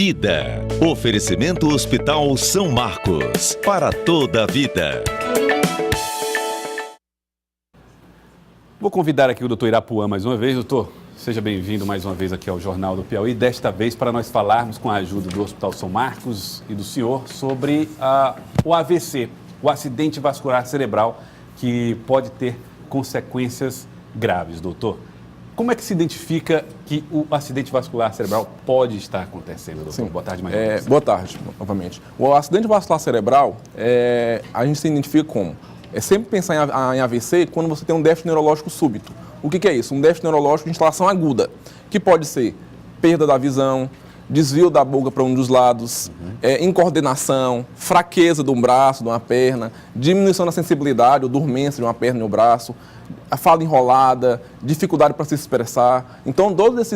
Vida. Oferecimento Hospital São Marcos. Para toda a vida. Vou convidar aqui o doutor Irapuã mais uma vez. Doutor, seja bem-vindo mais uma vez aqui ao Jornal do Piauí. Desta vez para nós falarmos com a ajuda do Hospital São Marcos e do senhor sobre o AVC, o acidente vascular cerebral, que pode ter consequências graves, doutor. Como é que se identifica que o acidente vascular cerebral pode estar acontecendo, doutor? Sim. Boa tarde, mais uma vez. Boa tarde, novamente. O acidente vascular cerebral, a gente se identifica como? É sempre pensar em AVC quando você tem um déficit neurológico súbito. O que é isso? Um déficit neurológico de instalação aguda, que pode ser perda da visão, desvio da boca para um dos lados, incoordenação, fraqueza de um braço, de uma perna, diminuição da sensibilidade ou dormência de uma perna e um braço, a fala enrolada, dificuldade para se expressar. Então, todos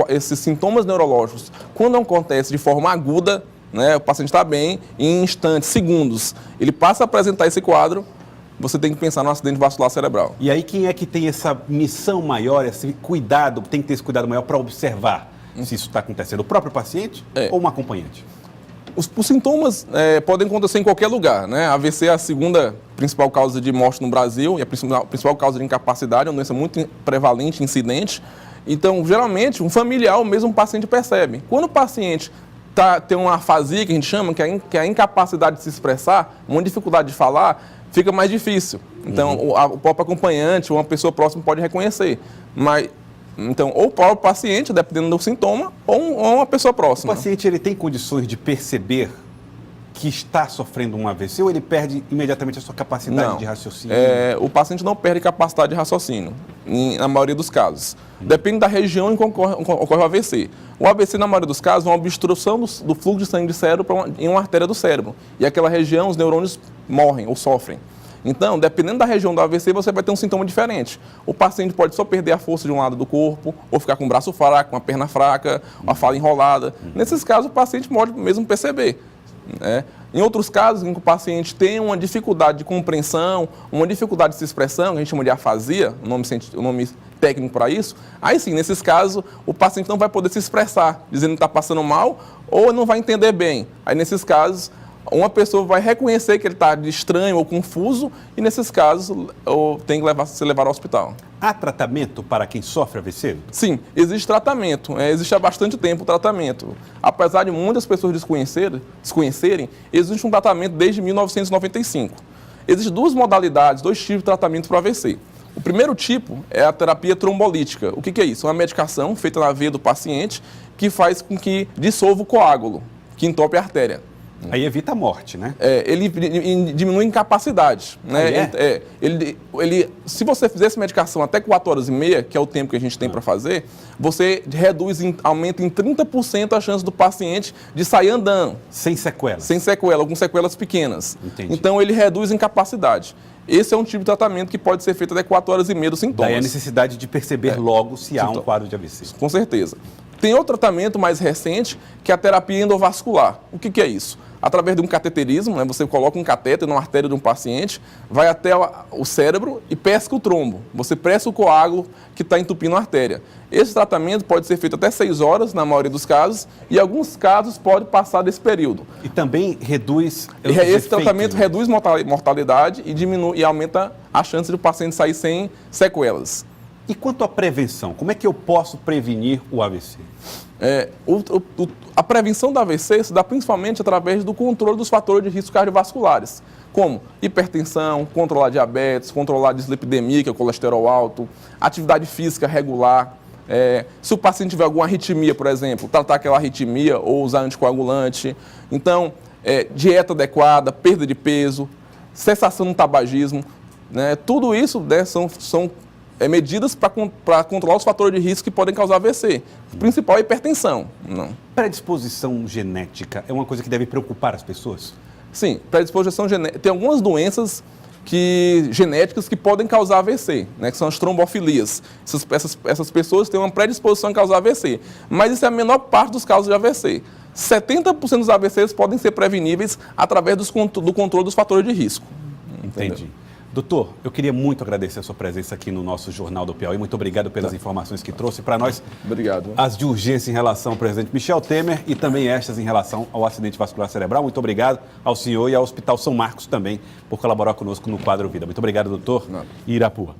esses sintomas neurológicos, quando acontece de forma aguda, né, o paciente está bem, em instantes, segundos, ele passa a apresentar esse quadro, você tem que pensar no acidente vascular cerebral. E aí quem é que tem essa missão maior, esse cuidado, tem que ter esse cuidado maior para observar se isso está acontecendo? O próprio paciente ou um acompanhante? Os sintomas podem acontecer em qualquer lugar, né? A AVC é a segunda principal causa de morte no Brasil e a principal causa de incapacidade, é uma doença muito prevalente, incidente. Então, geralmente, um familiar ou mesmo um paciente percebe. Quando o paciente tem uma afasia, que a gente chama, que é a incapacidade de se expressar, uma dificuldade de falar, fica mais difícil. Então, o próprio acompanhante ou uma pessoa próxima pode reconhecer. Então, ou o próprio paciente, dependendo do sintoma, ou uma pessoa próxima. O paciente ele tem condições de perceber que está sofrendo um AVC ou ele perde imediatamente a sua capacidade de raciocínio? O paciente não perde capacidade de raciocínio, na maioria dos casos. Depende da região em que ocorre o AVC. O AVC, na maioria dos casos, é uma obstrução do fluxo de sangue de cérebro em uma artéria do cérebro. E aquela região, os neurônios morrem ou sofrem. Então, dependendo da região do AVC, você vai ter um sintoma diferente. O paciente pode só perder a força de um lado do corpo, ou ficar com o braço fraco, uma perna fraca, uma fala enrolada. Nesses casos, o paciente pode mesmo perceber. Em outros casos, em que o paciente tem uma dificuldade de compreensão, uma dificuldade de se expressão, que a gente chama de afasia, o nome técnico para isso, aí sim, nesses casos, o paciente não vai poder se expressar, dizendo que está passando mal, ou não vai entender bem. Aí, nesses casos, uma pessoa vai reconhecer que ele está estranho ou confuso e, nesses casos, tem que ser levado ao hospital. Há tratamento para quem sofre AVC? Sim, existe tratamento. Existe há bastante tempo o tratamento. Apesar de muitas pessoas desconhecerem, existe um tratamento desde 1995. Existem duas modalidades, dois tipos de tratamento para o AVC. O primeiro tipo é a terapia trombolítica. O que é isso? É uma medicação feita na veia do paciente que faz com que dissolva o coágulo, que entope a artéria. Aí evita a morte, né? Ele diminui a incapacidade. Né? Se você fizer essa medicação até 4 horas e meia, que é o tempo que a gente tem para fazer, você aumenta em 30% a chance do paciente de sair andando. Sem sequelas? Sem sequela, com sequelas pequenas. Entendi. Então, ele reduz a incapacidade. Esse é um tipo de tratamento que pode ser feito até 4 horas e meia dos sintomas. Daí a necessidade de perceber logo se há um quadro de AVC. Com certeza. Tem outro tratamento mais recente, que é a terapia endovascular. O que é isso? Através de um cateterismo, né, você coloca um catéter na artéria de um paciente, vai até o cérebro e pesca o trombo. Você pressa o coágulo que está entupindo a artéria. Esse tratamento pode ser feito até 6 horas, na maioria dos casos, e em alguns casos pode passar desse período. E também reduz... Esse tratamento reduz mortalidade e diminui e aumenta a chance do paciente sair sem sequelas. E quanto à prevenção, como é que eu posso prevenir o AVC? A prevenção do AVC se dá principalmente através do controle dos fatores de risco cardiovasculares, como hipertensão, controlar diabetes, controlar a dislipidemia, que é o colesterol alto, atividade física regular. Se o paciente tiver alguma arritmia, por exemplo, tratar aquela arritmia ou usar anticoagulante. Então, dieta adequada, perda de peso, cessação do tabagismo, né? Tudo isso, né, são medidas para controlar os fatores de risco que podem causar AVC. O principal é a hipertensão. Predisposição genética é uma coisa que deve preocupar as pessoas? Sim, predisposição genética. Tem algumas doenças genéticas que podem causar AVC, né, que são as trombofilias. Essas pessoas têm uma predisposição a causar AVC, mas isso é a menor parte dos casos de AVC. 70% dos AVCs podem ser preveníveis através do controle dos fatores de risco. Entendi. Doutor, eu queria muito agradecer a sua presença aqui no nosso Jornal do Piauí. Muito obrigado pelas informações que trouxe para nós. Obrigado. As de urgência em relação ao presidente Michel Temer e também estas em relação ao acidente vascular cerebral. Muito obrigado ao senhor e ao Hospital São Marcos também por colaborar conosco no Quadro Vida. Muito obrigado, doutor Irapuã.